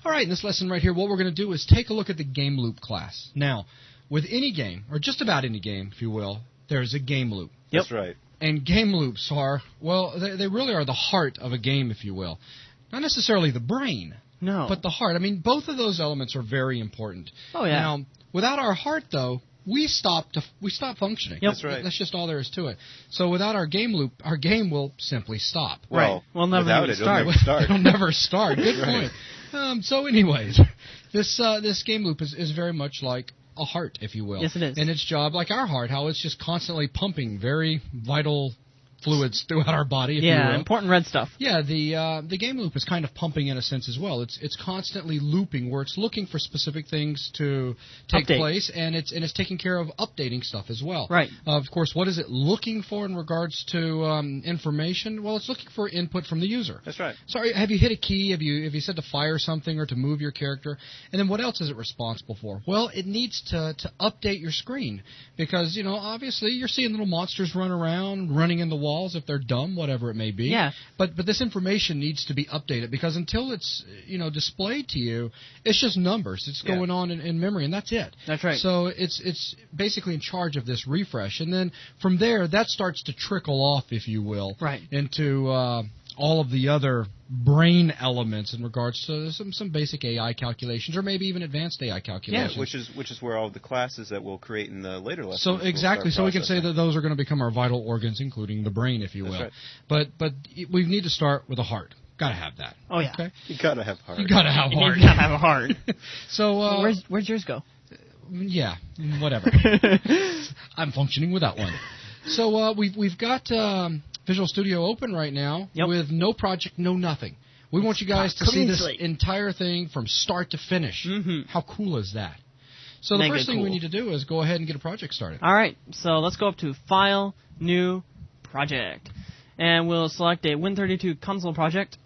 All right, in this lesson right here, what we're going to do is take a look at the game loop class. Now, with any game, or just about any game, if you will, there's a game loop. Yep. That's right. And game loops are, well, they really are the heart of a game, if you will. Not necessarily the brain, but the heart. I mean, both of those elements are very important. Oh, yeah. Now, without our heart, though, we stop functioning. Yep. That's right. That's just all there is to it. So without our game loop, our game will simply stop. Well, We'll never without even it, start. it'll never start. It'll never start. Good Right. point. So anyways, this game loop is very much like a heart, if you will. Yes, it is. And its job, like our heart, how it's just constantly pumping very vital fluids throughout our body, if you will. Important red stuff. Yeah, the game loop is kind of pumping in a sense as well. It's constantly looping where it's looking for specific things to take place, and it's taking care of updating stuff as well. Right. Of course, what is it looking for in regards to information? Well, it's looking for input from the user. That's right. So have you hit a key? Have you said to fire something or to move your character? And then what else is it responsible for? Well, it needs to update your screen because, obviously you're seeing little monsters run around, running in the walls if they're dumb, whatever it may be. Yeah. But this information needs to be updated because until it's displayed to you, it's just numbers. It's going on in memory, and that's it. That's right. So it's basically in charge of this refresh, and then from there that starts to trickle off, if you will, into all of the other brain elements in regards to some basic AI calculations or maybe even advanced AI calculations. Yeah, which is where all the classes that we'll create in the later lessons. So exactly. So we can say processing. that those are going to become our vital organs, including the brain, if you will. That's But we need to start with a heart. Got to have that. Oh yeah. Okay. You gotta have heart. You got to have heart. You gotta have a heart. So where's yours go? yeah, whatever. I'm functioning without one. So we've got Visual Studio open right now with no project, no nothing. We want you guys to see this entire thing from start to finish. Mm-hmm. How cool is that? So the first thing we need to do is go ahead and get a project started. All right, so let's go up to File, New, Project. And we'll select a Win32 console project.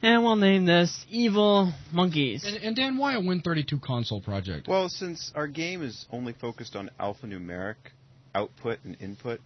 And we'll name this Evil Monkeys. And Dan, why a Win32 console project? Well, since our game is only focused on alphanumeric output and input,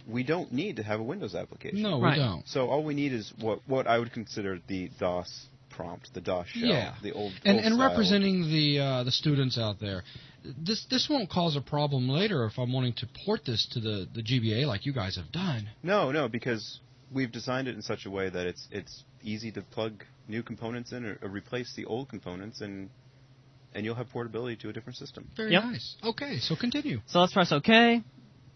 we don't need to have a Windows application. No, we don't. So all we need is what I would consider the DOS prompt, the DOS shell, the old and style. representing the students out there, this won't cause a problem later if I'm wanting to port this to the GBA like you guys have done. No, because we've designed it in such a way that it's easy to plug new components in or replace the old components, and you'll have portability to a different system. Very nice. Okay, so continue. So let's press OK.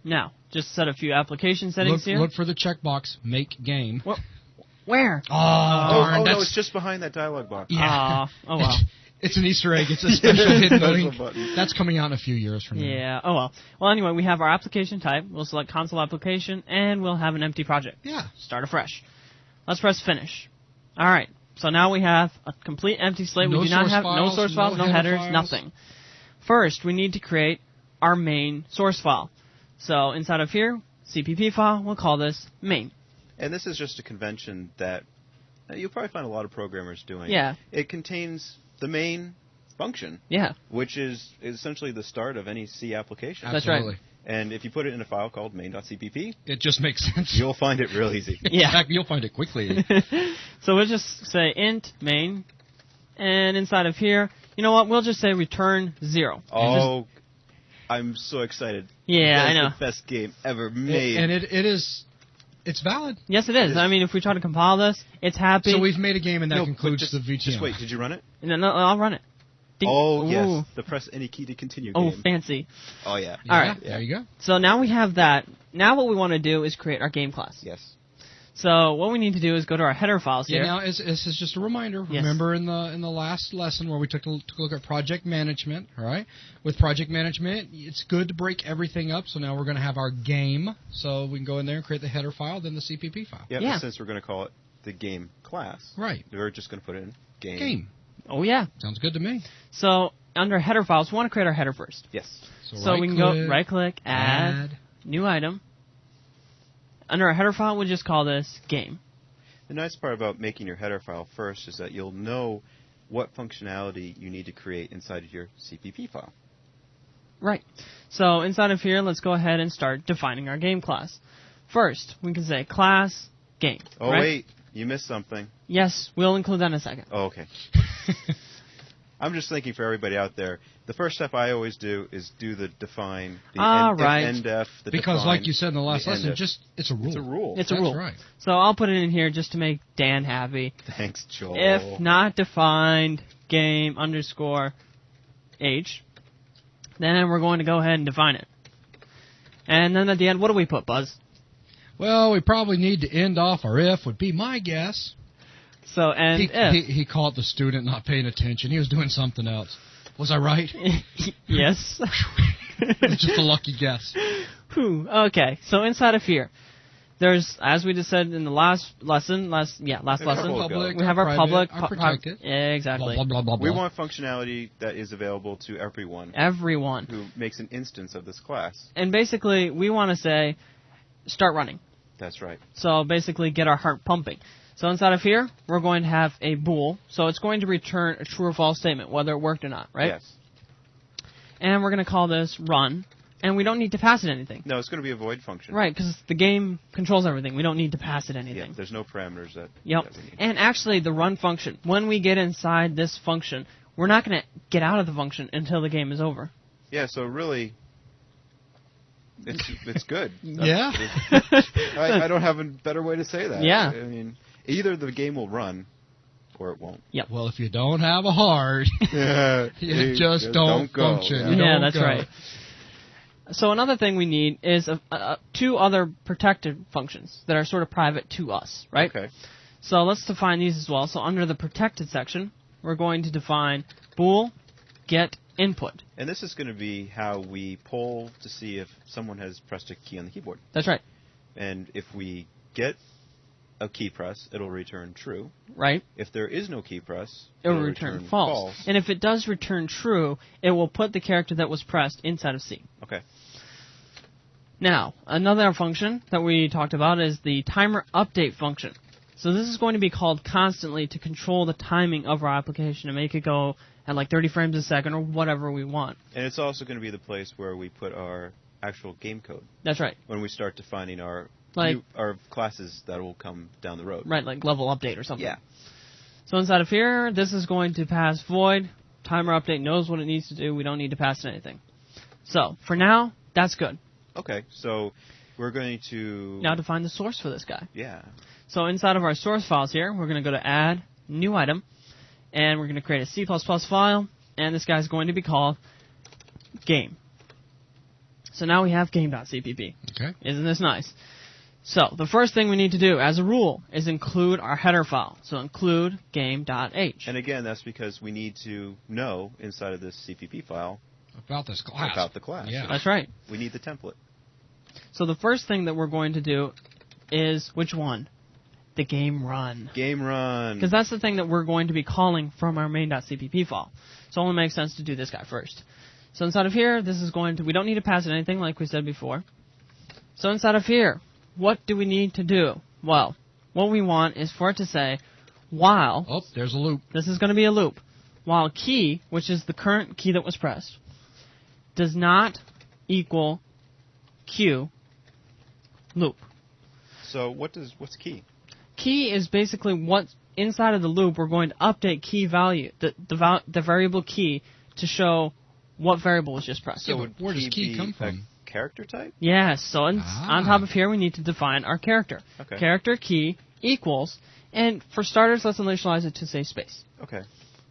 Now, just set a few application settings here. Look for the checkbox, Make Game. Well, where? Oh, no, it's just behind that dialog box. Yeah. Oh, well. It's an Easter egg. It's a special hidden Special link. button. That's coming out in a few years from now. Yeah, oh well. Well, anyway, we have our application type. We'll select console application, and we'll have an empty project. Yeah. Start afresh. Let's press finish. All right. So now we have a complete empty slate. We do not have no source files, no headers, nothing. First, we need to create our main source file. So inside of here, CPP file, we'll call this main. And this is just a convention that you'll probably find a lot of programmers doing. Yeah. It contains the main function. Yeah. Which is essentially the start of any C application. Absolutely. That's And if you put it in a file called main.cpp, it just makes sense. you'll find it real easy. Yeah. In fact, you'll find it quickly. So we'll just say int main, and inside of here, you know what? We'll just say return 0. Oh, I'm so excited. Yeah, That I is know. the best game ever made. And it's valid. Yes, it is. I mean, if we try to compile this, it's happy. So we've made a game, and that No, concludes but the VTM. Just wait, did you run it? No, I'll run it. Ding. Oh, Ooh. yes. The press any key to continue Oh, game. fancy. Oh, yeah. Yeah, All right. There you go. So now we have that. Now what we want to do is create our game class. Yes. So what we need to do is go to our header files Yeah. here. Now, this is just a reminder. Yes. Remember in the last lesson where we took a look at project management. All right. With project management, it's good to break everything up. So now we're going to have our game. So we can go in there and create the header file, then the CPP file. Yeah, Yeah. but since we're going to call it the game class, Right. we're just going to put in game. Game. Oh, yeah. Sounds good to me. So under header files, we want to create our header first. Yes. So we can go right-click, add, new item. Under our header file, we'll just call this game. The nice part about making your header file first is that you'll know what functionality you need to create inside of your CPP file. Right. So inside of here, let's go ahead and start defining our game class. First, we can say class game. Oh, right? wait. You missed something. Yes, we'll include that in a second. Oh, okay. I'm just thinking for everybody out there, the first step I always do is do the define, the NDEF, the because define, like you said in the last lesson, it's a rule. It's a rule. It's a rule. Right. So I'll put it in here just to make Dan happy. Thanks, Joel. If not defined, game _ age, then we're going to go ahead and define it. And then at the end, what do we put, Buzz? Well, we probably need to end off our if, would be my guess. So, and if. He caught the student not paying attention. He was doing something else. Was I right? Yes. It's just a lucky guess. Whew. Okay, so inside of here, there's, as we just said in the last lesson, last lesson, we have our public, our protected. Yeah, exactly. Blah, blah, blah, blah, blah. We want functionality that is available to everyone. Everyone. Who makes an instance of this class. And basically, we want to say, start running. That's right. So basically, get our heart pumping. So inside of here, we're going to have a bool. So it's going to return a true or false statement, whether it worked or not, right? Yes. And we're going to call this run. And we don't need to pass it anything. No, it's going to be a void function. Right, because the game controls everything. We don't need to pass it anything. Yeah, there's no parameters that... Yep. That we need. And actually, the run function, when we get inside this function, we're not going to get out of the function until the game is over. Yeah, so really... It's good. Yeah. I don't have a better way to say that. Yeah. I mean, either the game will run, or it won't. Yep. Well, if you don't have a heart, you just don't function. Yeah, that's right. So another thing we need is two other protected functions that are sort of private to us, right? Okay. So let's define these as well. So under the protected section, we're going to define bool get input. And this is going to be how we poll to see if someone has pressed a key on the keyboard. That's right. And if we get a key press, it'll return true. Right. If there is no key press, it'll return false. And if it does return true, it will put the character that was pressed inside of C. Okay. Now, another function that we talked about is the timer update function. So this is going to be called constantly to control the timing of our application and make it go at like 30 frames a second or whatever we want. And it's also going to be the place where we put our actual game code. That's right. When we start defining our classes that will come down the road. Right, like level update or something. Yeah. So inside of here, this is going to pass void. Timer update knows what it needs to do. We don't need to pass it anything. So, for now, that's good. Okay, so we're going to... Now define the source for this guy. Yeah. So inside of our source files here, we're going to go to add, new item, and we're going to create a C++ file, and this guy's going to be called game. So now we have game.cpp. Okay. Isn't this nice? So the first thing we need to do, as a rule, is include our header file. So include game.h. And again, that's because we need to know inside of this CPP file about this class. About the class. Yeah. That's right. We need the template. So the first thing that we're going to do is which one? The game run. Game run. Because that's the thing that we're going to be calling from our main.cpp file. So it only makes sense to do this guy first. So inside of here, this is going to, we don't need to pass it anything like we said before. So inside of here, what do we need to do? Well, what we want is for it to say, while... Oh, there's a loop. This is going to be a loop. While key, which is the current key that was pressed, does not equal Q loop. So what's key? Key is basically what's inside of the loop. We're going to update key value, the variable key, to show what variable was just pressed. So where does key come from? Character type? Yes. So on top of here, we need to define our character. Okay. Character key equals, and for starters, let's initialize it to say space. Okay.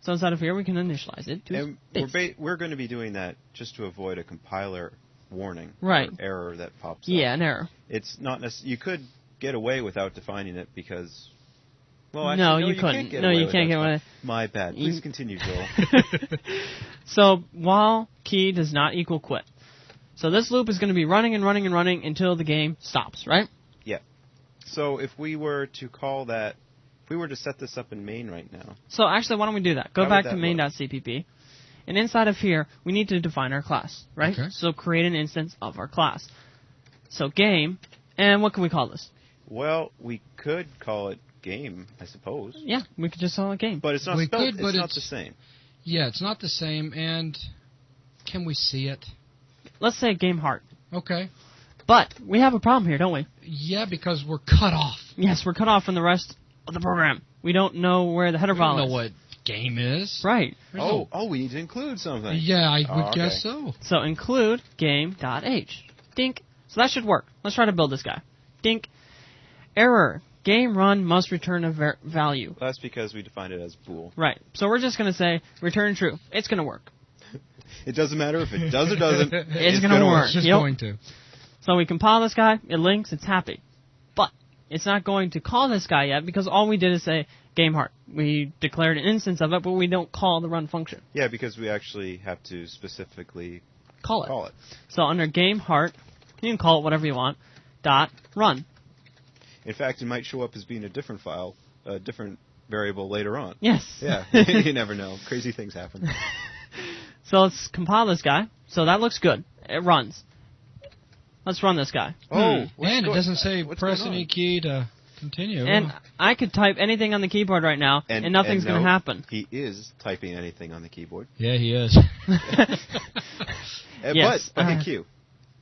So inside of here, we can initialize it to space. We're going to be doing that just to avoid a compiler warning. Right. Or error that pops up. Yeah, an error. It's not necessarily... You could get away without defining it because... Well, actually, no, you couldn't. No, you can't get away. My bad. Please continue, Joel. So while key does not equal quit. So this loop is going to be running and running and running until the game stops, right? Yeah. So if we were to call that... If we were to set this up in main right now... So actually, why don't we do that? Go back to main.cpp. And inside of here, we need to define our class, right? Okay. So create an instance of our class. So game, and what can we call this? Well, we could call it game, I suppose. Yeah, we could just call it game. But it's not spelled, it's not the same. Yeah, it's not the same, and can we see it? Let's say game heart. Okay. But we have a problem here, don't we? Yeah, because we're cut off. Yes, we're cut off from the rest of the program. We don't know where the header file is. We don't know what game is. Right. We need to include something. Yeah, I would guess so. So include game.h. Dink. So that should work. Let's try to build this guy. Dink. Error. Game run must return a value. That's because we defined it as bool. Right. So we're just going to say return true. It's going to work. It doesn't matter if it does or doesn't. It's going to work. It's just going to. So we compile this guy. It links. It's happy. But it's not going to call this guy yet because all we did is say game heart. We declared an instance of it, but we don't call the run function. Yeah, because we actually have to specifically call it. So under game heart, you can call it whatever you want, .run. In fact, it might show up as being a different file, a different variable later on. Yes. Yeah, you never know. Crazy things happen. So let's compile this guy. So that looks good. It runs. Let's run this guy. And it doesn't say press any key to continue. And I could type anything on the keyboard right now, and nothing's going to happen. He is typing anything on the keyboard. Yeah, he is. Yes. But hit Q.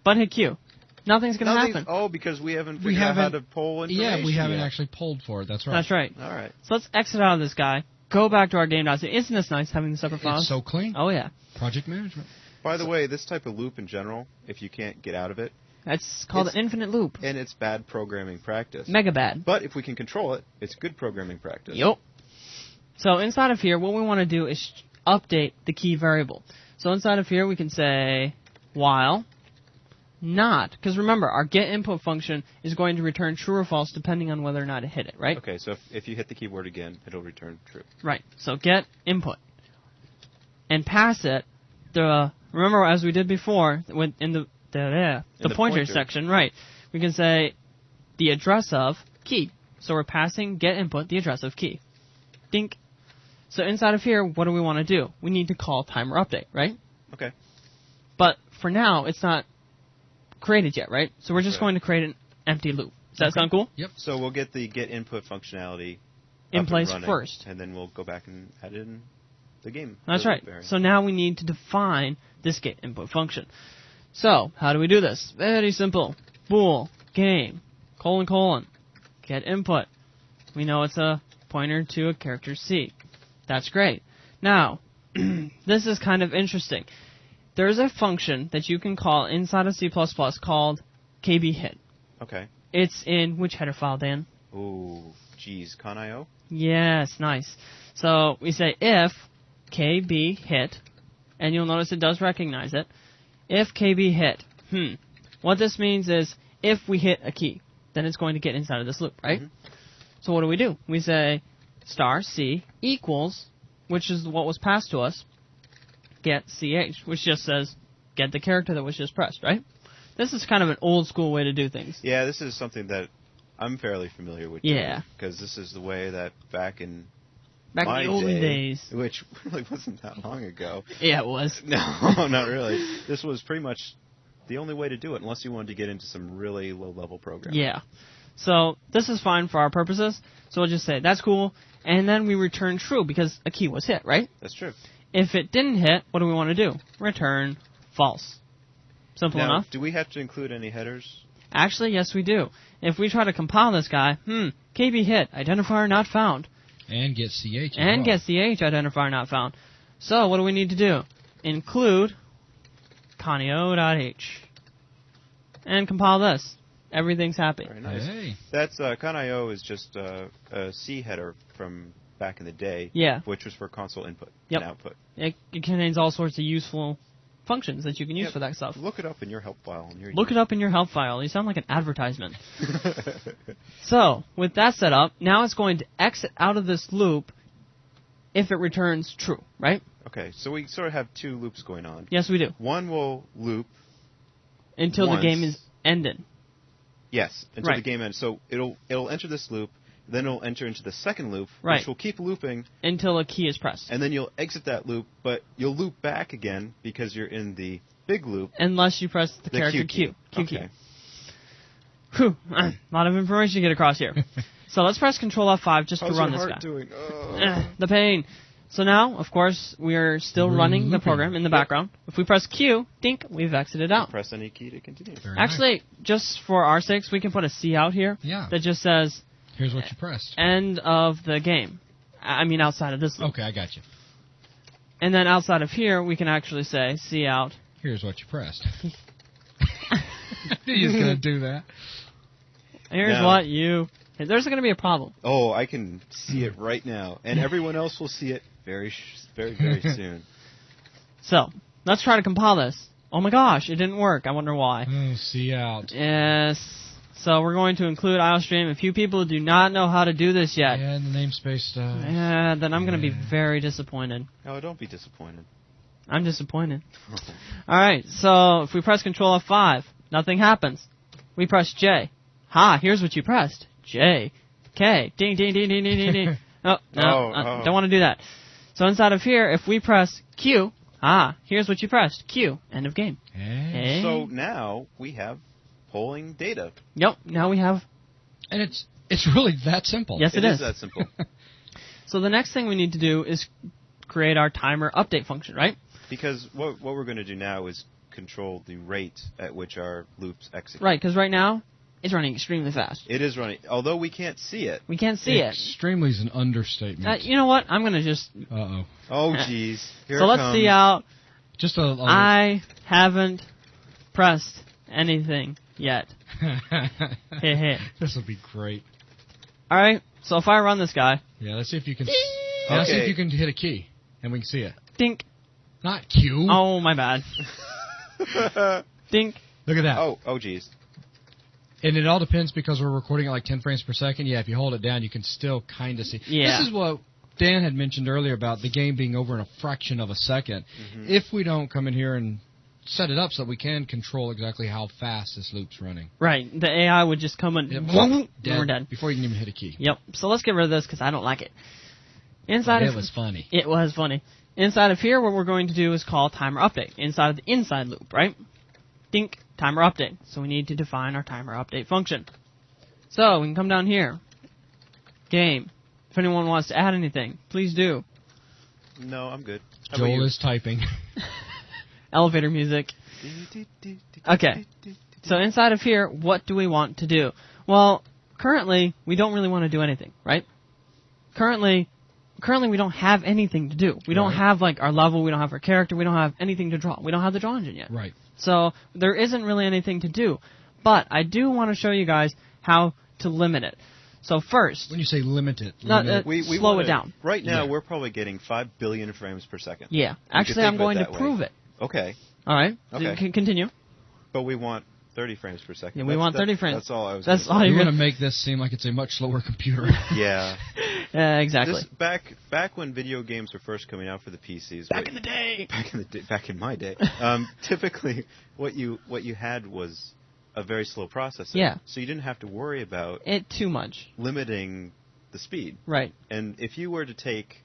But hit Q. Nothing's going to happen. Oh, because we haven't figured out how to pull information. Yeah, we haven't actually pulled for it. That's right. That's right. All right. So let's exit out of this guy. Go back to our game.c. Isn't this nice having the separate files? It's so clean. Oh, yeah. Project management. By the way, this type of loop in general, if you can't get out of it, that's called an infinite loop. And it's bad programming practice. Mega bad. But if we can control it, it's good programming practice. Yup. So inside of here, what we want to do is update the key variable. So inside of here, we can say while not, because remember, our get input function is going to return true or false depending on whether or not it hit it, right? Okay, so if you hit the keyboard again, it'll return true. Right. So get input and pass it. Remember, as we did before, in the pointer section, right? We can say the address of key. So we're passing get input the address of key. Dink. So inside of here, what do we want to do? We need to call timer update, right? Okay. But for now, it's not created yet, right? So we're just going to create an empty loop. Does that sound cool? Yep. So we'll get the get input functionality in place first. And then we'll go back and add in the game. That's right. So now we need to define this get input function. So, how do we do this? Very simple. Bool, game, : get input. We know it's a pointer to a character C. That's great. Now, this is kind of interesting. There's a function that you can call inside of C++ called kbhit. Okay. It's in which header file, Dan? Ooh, geez, con.io? Yes, nice. So we say if kbhit, and you'll notice it does recognize it. If kbhit, what this means is if we hit a key, then it's going to get inside of this loop, right? Mm-hmm. So what do? We say $C equals, which is what was passed to us, get ch, which just says get the character that was just pressed, right? This is kind of an old school way to do things. Yeah, this is something that I'm fairly familiar with. Yeah. Because this is the way that back in the olden days. Which really wasn't that long ago. Yeah, it was. No, not really. This was pretty much the only way to do it, unless you wanted to get into some really low-level programming. Yeah. So this is fine for our purposes. So we'll just say that's cool, and then we return true because a key was hit, right? That's true. If it didn't hit, what do we want to do? Return false. Simple enough. Do we have to include any headers? Actually, yes, we do. If we try to compile this guy, KB hit, identifier not found. And get CH. And get CH, identifier not found. So what do we need to do? Include conio.h. And compile this. Everything's happy. Very nice. Hey. That's con.io is just a C header from back in the day. Yeah. Which was for console input and output. It contains all sorts of useful functions that you can use for that stuff. Look it up in your help file. Look it up in your help file. You sound like an advertisement. So, with that set up, now it's going to exit out of this loop if it returns true, right? Okay, so we sort of have two loops going on. Yes, we do. One will loop until the game is ended. Yes, until the game ends. So it'll enter this loop, then it'll enter into the second loop, which will keep looping until a key is pressed. And then you'll exit that loop, but you'll loop back again because you're in the big loop. Unless you press the character Q key. Whew, a lot of information to get across here. So let's press Control F5 just to run this guy. How's your heart doing? The pain. So now, of course, we are still running the program in the background. If we press Q, dink, we've exited out. Press any key to continue. Actually, just for our sakes, we can put a C out here that just says... Here's what you pressed. End of the game. I mean outside of this loop. Okay, I got you. And then outside of here, we can actually say cout. Here's what you pressed. He's going to do that. Here's what you... There's going to be a problem. Oh, I can see it right now. And everyone else will see it very, very soon. So, let's try to compile this. Oh my gosh, it didn't work. I wonder why. Cout. Yes. So we're going to include IOStream. A few people do not know how to do this yet. Yeah, and the namespace stuff. Yeah, then I'm going to be very disappointed. No, don't be disappointed. I'm disappointed. All right, so if we press Control F5, nothing happens. We press J. Ha, here's what you pressed. J. K. Ding, ding, ding, ding, ding, ding, ding. Oh, no, don't want to do that. So inside of here, if we press Q, here's what you pressed. Q. End of game. Hey. So now we have polling data. Yep, now we have... And it's really that simple. Yes, it is. It is that simple. So the next thing we need to do is create our timer update function, right? Because what we're going to do now is control the rate at which our loops execute. Right, because right now, it's running extremely fast. It is running, although we can't see it. We can't see it. Extremely is an understatement. You know what? I'm going to just... Uh-oh. Oh, jeez. So let's see out. Just I haven't pressed anything yet. This will be great. All right, so if I run this guy... Yeah, let's see if you can... Let's see if you can hit a key, and we can see it. Dink. Not Q. Oh, my bad. Dink. Look at that. Oh, jeez. And it all depends because we're recording at like 10 frames per second. Yeah, if you hold it down, you can still kind of see. Yeah. This is what Dan had mentioned earlier about the game being over in a fraction of a second. Mm-hmm. If we don't come in here and set it up so that we can control exactly how fast this loop's running. Right. The AI would just come and we're dead. Before you can even hit a key. Yep. So let's get rid of this because I don't like it. It was funny. It was funny. Inside of here, what we're going to do is call timer update inside of the inside loop, right? Dink, timer update. So we need to define our timer update function. So we can come down here. Game. If anyone wants to add anything, please do. No, I'm good. Joel is typing. Elevator music. Okay. So inside of here, what do we want to do? Well, currently, we don't really want to do anything, right? Currently we don't have anything to do. We don't have like our level, we don't have our character, we don't have anything to draw. We don't have the draw engine yet. Right. So there isn't really anything to do. But I do want to show you guys how to limit it. So first... When you say limit it... we slow it down. Right now, we're probably getting 5 billion frames per second. Yeah. Actually, I'm going to prove it. Okay. All right. Okay. Continue. But we want 30 frames per second. Yeah, we want 30 frames. That's all I was That's all you're going to make this seem like it's a much slower computer. Yeah. Exactly. Back when video games were first coming out for the PCs. Back in the day. Back in my day. Typically, what you had was a very slow processor. Yeah. So you didn't have to worry about it too much. Limiting the speed. Right. And if you were to take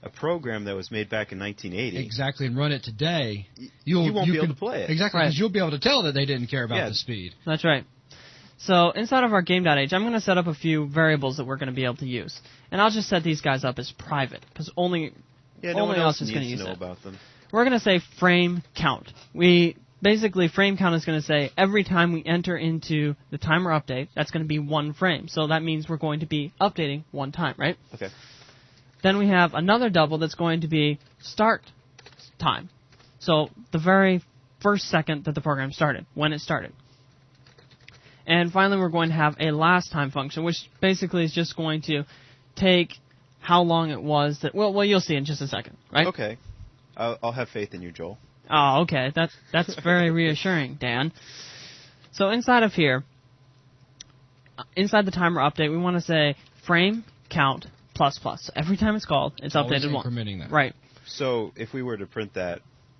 a program that was made back in 1980... Exactly, and run it today... You won't be able to play it. Exactly, because you'll be able to tell that they didn't care about the speed. That's right. So inside of our game.h, I'm going to set up a few variables that we're going to be able to use. And I'll just set these guys up as private, because only no one else is going to use know it. About them. We're going to say frame count. Basically, frame count is going to say every time we enter into the timer update, that's going to be 1 frame. So that means we're going to be updating 1 time, right? Okay. Then we have another double that's going to be start time. So the very first second that the program started, when it started. And finally, we're going to have a last time function, which basically is just going to take how long it was that... Well, you'll see in just a second, right? Okay. I'll have faith in you, Joel. Oh, okay. That's very reassuring, Dan. So inside of here, inside the timer update, we want to say frame count ++. So every time it's called, it's updated 1. Incrementing that. Right. So if we were to print that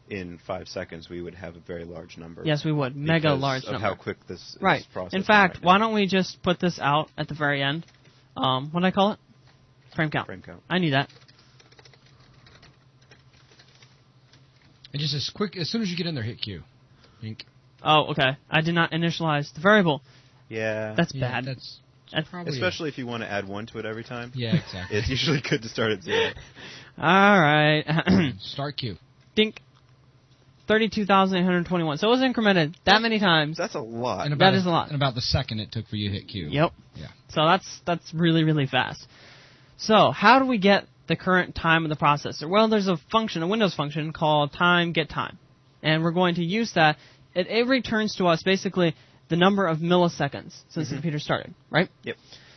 in 5 seconds, we would have a very large number. Yes, we would. Mega large number. How quick this right. process. In fact, why don't we just put this out at the very end? What did I call it? Frame count. Frame count. I knew that. And just as soon as you get in there, hit Q. Ink. Oh, okay. I did not initialize the variable. Yeah. That's bad. That's probably especially if you want to add 1 to it every time. Yeah, exactly. It's usually good to start at 0. All right. Start Q. Dink. 32,821. So it was incremented that many times. That's a lot. That is a lot. And about the second it took for you to hit Q. Yep. Yeah. So that's really, really fast. So how do we get the current time of the processor? Well, there's a function, a Windows function called time get time. And we're going to use that. It returns to us basically the number of milliseconds since the computer started, right? Yep.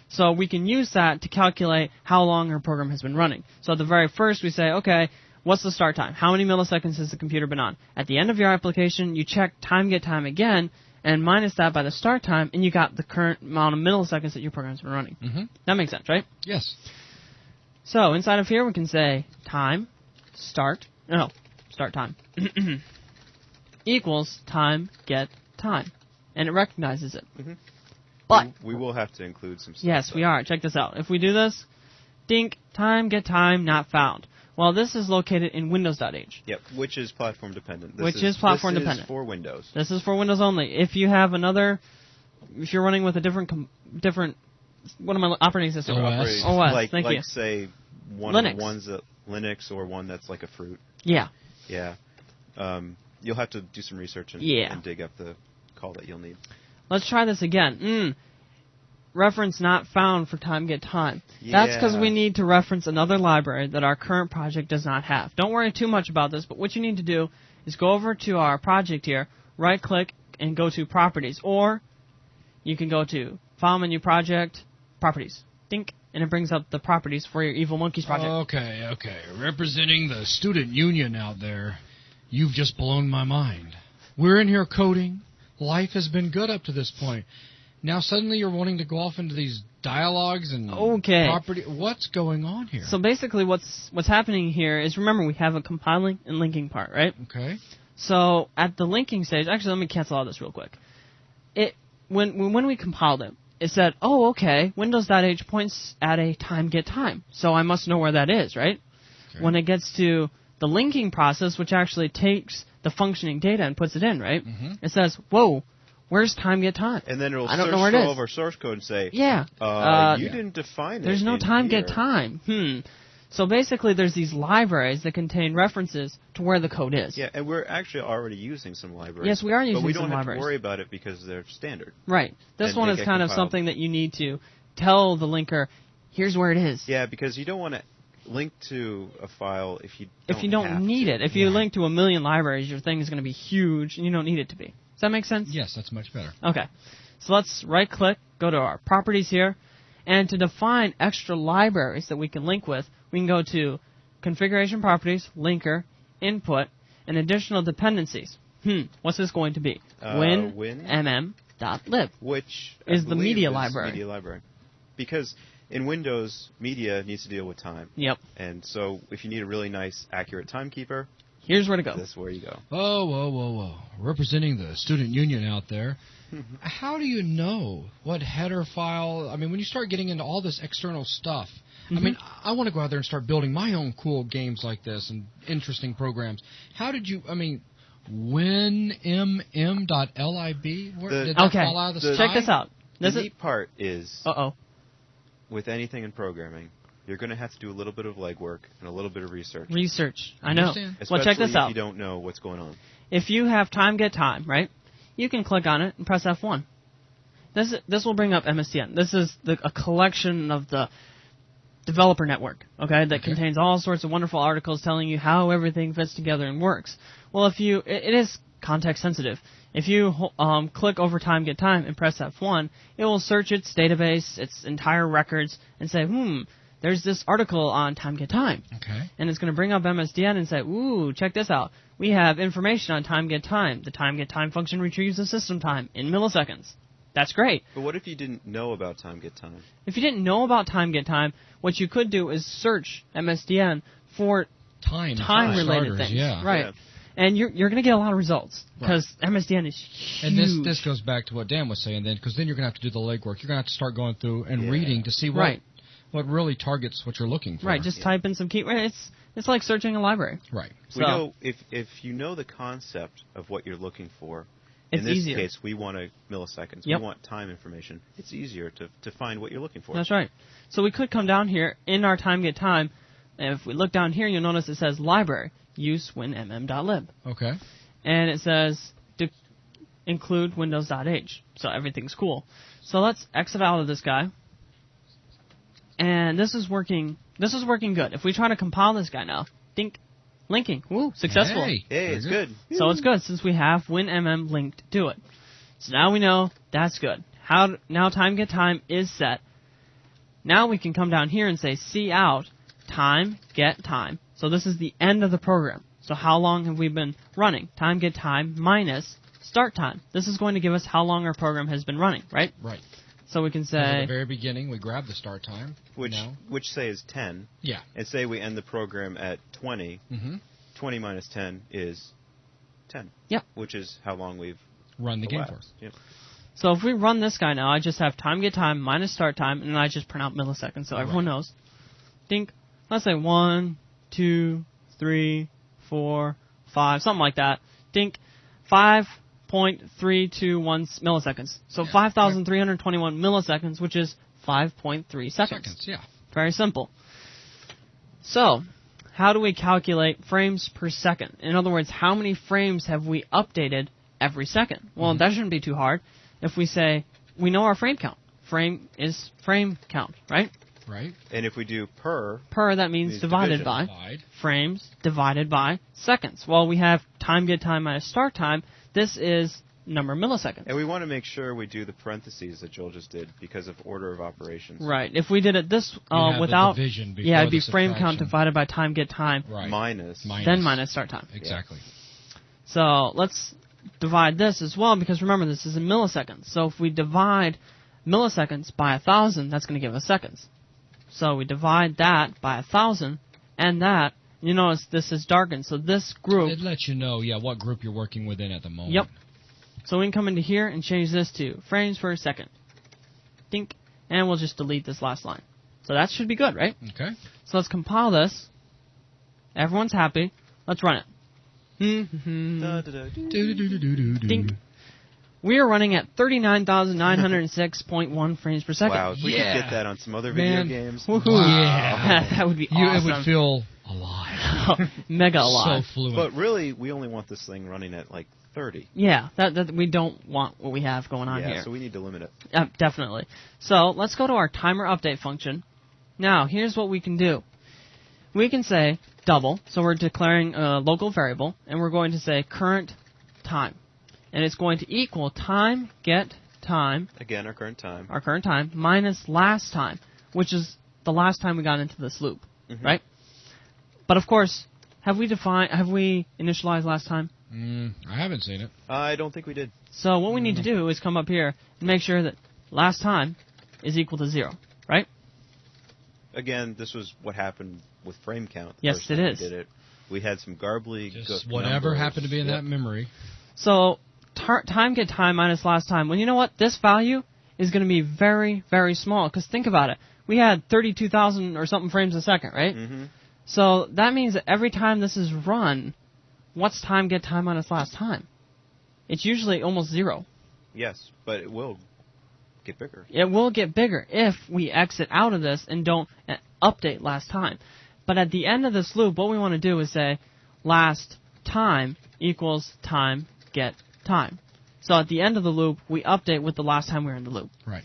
So we can use that to calculate how long our program has been running. So at the very first, we say, okay, what's the start time? How many milliseconds has the computer been on? At the end of your application, you check time get time again, and minus that by the start time, and you got the current amount of milliseconds that your program's been running. That makes sense, right? Yes. So inside of here, we can say time start time equals time get time, and it recognizes it. But we will have to include some stuff. Yes, we are. Check this out. If we do this, dink, time get time not found. Well, this is located in Windows.h. Yep, which is platform dependent. This is for Windows. This is for Windows only. If you have if you're running with a different, what am I, operating system? OS. Thank you. Like, say, one Linux. of the ones that Linux or one that's like a fruit. Yeah. Yeah. You'll have to do some research and dig up the call that you'll need. Let's try this again. Reference not found for time get time. Yeah. That's because we need to reference another library that our current project does not have. Don't worry too much about this, but what you need to do is go over to our project here, right-click, and go to Properties. Or you can go to File Menu Project, Properties. Dink, and it brings up the properties for your Evil Monkeys project. Okay. Representing the student union out there, you've just blown my mind. We're in here coding. Life has been good up to this point. Now suddenly you're wanting to go off into these dialogues and property. What's going on here? So basically what's happening here is, remember, we have a compiling and linking part, right? Okay. So at the linking stage, actually let me cancel all this real quick. When we compiled it, it said, oh, okay, Windows.h points at a time get time. So I must know where that is, right? Okay. When it gets to the linking process, which actually takes the functioning data and puts it in, right? It says, whoa, where's time get time? And then it'll I don't search know where through it is. all of our source code and say, you didn't define it. There's no time get time. So basically there's these libraries that contain references to where the code is. Yeah, and we're actually already using some libraries. Yes, we are using some libraries. But we don't have to worry about it because they're standard. Right. This one is kind of something that you need to tell the linker, here's where it is. Yeah, because you don't want to link to a file if you don't need it. If you link to 1 million libraries, your thing is going to be huge, and you don't need it to be. Does that make sense? Yes, that's much better. Okay. So let's right-click, go to our properties here, and to define extra libraries that we can link with, we can go to Configuration Properties, Linker, Input, and Additional Dependencies. What's this going to be? WinMM.lib. Which is the media library. Because in Windows, media needs to deal with time. Yep. And so if you need a really nice, accurate timekeeper, here's where to go. This is where you go. Whoa. Representing the student union out there, how do you know what header file? I mean, when you start getting into all this external stuff, I mean, I want to go out there and start building my own cool games like this and interesting programs. How did you, WinMM.lib? Did that fall out of the sky? Check this out. The neat part is, with anything in programming, you're going to have to do a little bit of legwork and a little bit of research. I know. Well, check this out. If you don't know what's going on. If you have time get time, right, you can click on it and press F1. This will bring up MSDN. This is a collection of the developer network, that contains all sorts of wonderful articles telling you how everything fits together and works. Well, it is context sensitive. If you click over time get time and press F1, it will search its database, its entire records, and say, there's this article on time get time. Okay. And it's going to bring up MSDN and say, ooh, check this out. We have information on time get time. The time get time function retrieves the system time in milliseconds. That's great. But what if you didn't know about time get time? If you didn't know about time get time, what you could do is search MSDN for time-related things. Yeah. Right. Yeah. And you're going to get a lot of results because MSDN is huge. And this goes back to what Dan was saying then, because then you're going to have to do the legwork. You're going to have to start going through and reading to see what really targets what you're looking for. Right. Just type in some key. It's like searching a library. Right. So we know if you know the concept of what you're looking for. In this case, we want milliseconds. Yep. We want time information. It's easier to find what you're looking for. That's right. So we could come down here in our time get time, and if we look down here, you'll notice it says library, use winmm.lib. Okay. And it says to include windows.h. So everything's cool. So let's exit out of this guy. And this is working this is working good. If we try to compile this guy now, dink, linking, woo, successful. Hey, it's good. So it's good since we have WinMM linked to it. So now we know that's good. Now time get time is set. Now we can come down here and say cout time get time. So this is the end of the program. So how long have we been running? Time get time minus start time. This is going to give us how long our program has been running, right? Right. So we can say... At the very beginning, we grab the start time. Which say is 10. Yeah. And say we end the program at 20. 20 minus 10 is 10. Yeah. Which is how long we've run the game for. Yep. So if we run this guy now, I just have time get time minus start time, and then I just print out milliseconds so everyone knows. Think, let's say 1, 2, 3, 4, 5, something like that. Think 5.321 milliseconds. So 5,321 milliseconds, which is 5.3 seconds. Yeah. Very simple. So, how do we calculate frames per second? In other words, how many frames have we updated every second? Well, that shouldn't be too hard. If we say, we know our frame count. Frame is frame count, right? Right. And if we do per... Per, that means divided by. Frames divided by seconds. Well, we have time get time minus start time. This is number of milliseconds. And we want to make sure we do the parentheses that Joel just did because of order of operations. Right. If we did it this without... it'd be frame count divided by time get time. Right. Minus. Then minus start time. Exactly. Yeah. So, let's divide this as well, because remember, this is in milliseconds. So if we divide milliseconds by 1,000, that's going to give us seconds. So we divide that by 1,000, and that, you notice this is darkened. So this group... It lets you know, what group you're working within at the moment. Yep. So we can come into here and change this to frames per second. Dink. And we'll just delete this last line. So that should be good, right? Okay. So let's compile this. Everyone's happy. Let's run it. Dink. We are running at 39,906.1 frames per second. Wow, if we could get that on some other video games. Woohoo. Yeah. That would be awesome. It would feel alive. Mega alive. So fluent. But really, we only want this thing running at like 30. Yeah, that we don't want what we have going on here. Yeah, so we need to limit it. Definitely. So let's go to our timer update function. Now, here's what we can do. We can say double, so we're declaring a local variable, and we're going to say current time. And it's going to equal time get time. Again, our current time. Our current time minus last time, which is the last time we got into this loop, right? But of course, have we initialized last time? I haven't seen it. I don't think we did. So what we need to do is come up here and make sure that last time is equal to 0, right? Again, this was what happened with frame count. Yes, it is. We had some garbly... Just whatever happened to be in that memory. So... time get time minus last time. Well, you know what? This value is going to be very, very small. Because think about it. We had 32,000 or something frames a second, right? So that means that every time this is run, what's time get time minus last time? It's usually almost 0. Yes, but it will get bigger. It will get bigger if we exit out of this and don't update last time. But at the end of this loop, what we want to do is say last time equals time get time. So at the end of the loop, we update with the last time we were in the loop. Right.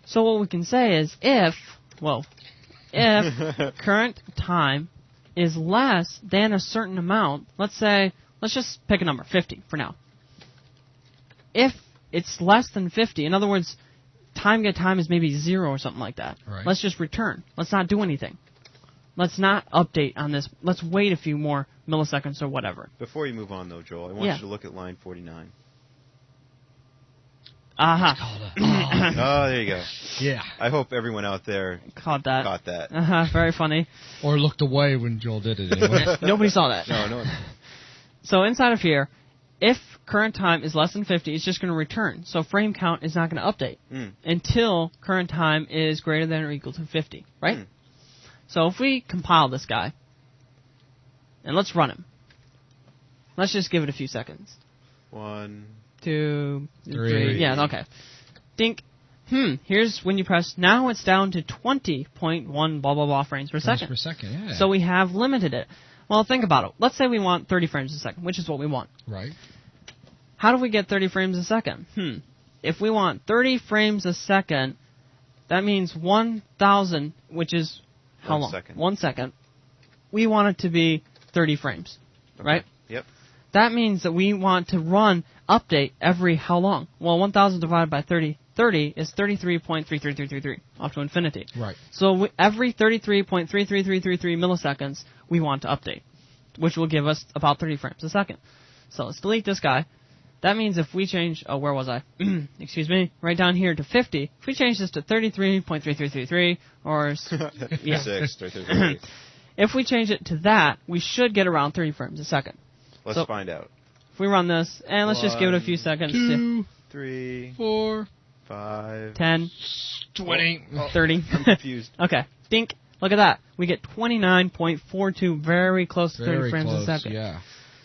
So what we can say is if current time is less than a certain amount, let's just pick a number, 50 for now. If it's less than 50, in other words, time get time is maybe 0 or something like that. Right. Let's just return. Let's not do anything. Let's not update on this. Let's wait a few more milliseconds or whatever. Before you move on, though, Joel, I want you to look at line 49. Aha. Oh, there you go. Yeah. I hope everyone out there caught that. Very funny. Or looked away when Joel did it anyway. Nobody saw that. No. So inside of here, if current time is less than 50, it's just going to return. So frame count is not going to update until current time is greater than or equal to 50, right? So if we compile this guy, and let's run him. Let's just give it a few seconds. 1, 2, 3. Yeah, okay. Dink. Here's when you press. Now it's down to 20.1 blah, blah, blah frames per second. Frames per second, yeah. So we have limited it. Well, think about it. Let's say we want 30 frames a second, which is what we want. Right. How do we get 30 frames a second? If we want 30 frames a second, that means 1,000, which is how long? 1 second. We want it to be 30 frames, right? Yep. That means that we want to run update every how long? Well, 1,000 divided by 30 is 33.33333, off to infinity. Right. So every 33.33333 milliseconds, we want to update, which will give us about 30 frames a second. So let's delete this guy. That means if we change, where was I? Excuse me, right down here to 50. If we change this to 33.3333, or yeah. If we change it to that, we should get around 30 frames a second. Let's find out. If we run this, and let's just give it a few seconds. 2, 3, 4, 5, 10, 20, 30. I'm confused. Okay, dink. Look at that. We get 29.42, very close to 30 frames a second. Yeah.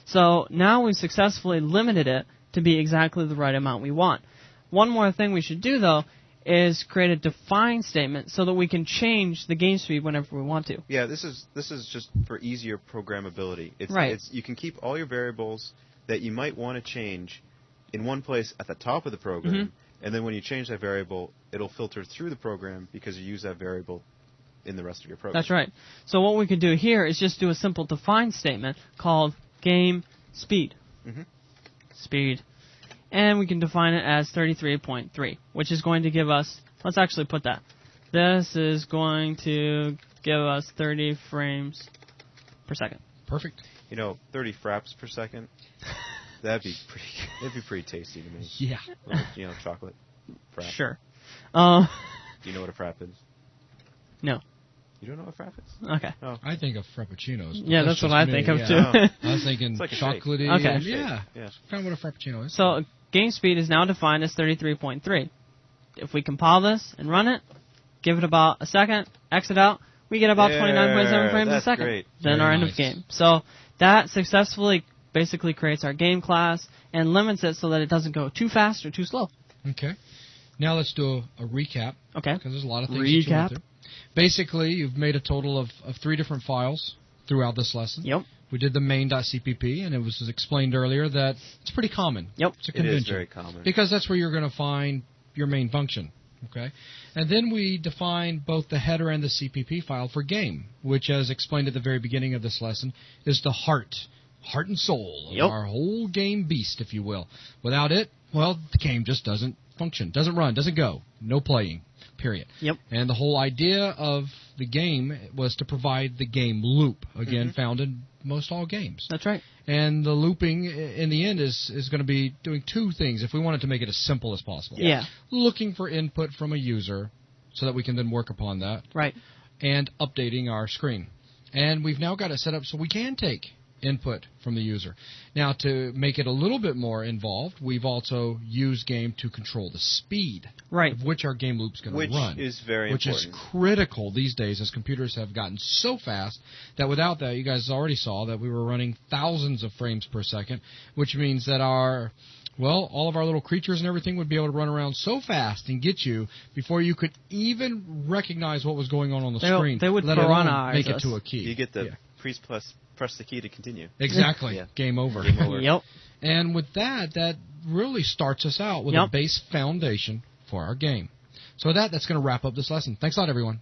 So now we've successfully limited it to be exactly the right amount we want. One more thing we should do, though, is create a define statement so that we can change the game speed whenever we want to. Yeah, this is just for easier programmability. Right. You can keep all your variables that you might want to change in one place at the top of the program, and then when you change that variable, it'll filter through the program because you use that variable in the rest of your program. That's right. So what we could do here is just do a simple define statement called game speed. Speed. And we can define it as 33.3, which is going to give us, let's actually put that. This is going to give us 30 frames per second. Perfect. 30 fraps per second. That'd be pretty tasty to me. Yeah. Chocolate frap. Sure. Do you know what a frap is? No. You don't know what a frap is? Okay. Oh. I think of frappuccinos. Yeah, that's what I think of, too. I was thinking like chocolatey. Okay. Yeah. Yeah. Kind of what a frappuccino is. So game speed is now defined as 33.3. If we compile this and run it, give it about a second, exit out, we get about 29.7 frames a second. Great. Then our end of game. So that successfully basically creates our game class and limits it so that it doesn't go too fast or too slow. Okay. Now let's do a recap. Okay. Because there's a lot of things that you went through. Basically, you've made a total of 3 different files throughout this lesson. Yep. We did the main.cpp, and it was explained earlier that it's pretty common. Yep. It's a convention. It is very common. Because that's where you're going to find your main function. Okay. And then we define both the header and the CPP file for game, which, as explained at the very beginning of this lesson, is the heart and soul of our whole game beast, if you will. Without it, well, the game just doesn't function, doesn't run, doesn't go, no playing. Period. Yep. And the whole idea of the game was to provide the game loop, again, found in most all games. That's right. And the looping, in the end, is going to be doing 2 things if we wanted to make it as simple as possible. Yeah. Looking for input from a user so that we can then work upon that. Right. And updating our screen. And we've now got it set up so we can take input from the user. Now, to make it a little bit more involved, we've also used game to control the speed of which our game loop's going to run. Which is very important. Which is critical these days, as computers have gotten so fast that without that, you guys already saw that we were running thousands of frames per second, which means that all of our little creatures and everything would be able to run around so fast and get you before you could even recognize what was going on the screen. They would let alone make it to a key. You get the press the key to continue. Exactly. Game over. Game over. Yep. And with that really starts us out with a base foundation for our game. So that's going to wrap up this lesson. Thanks a lot, everyone.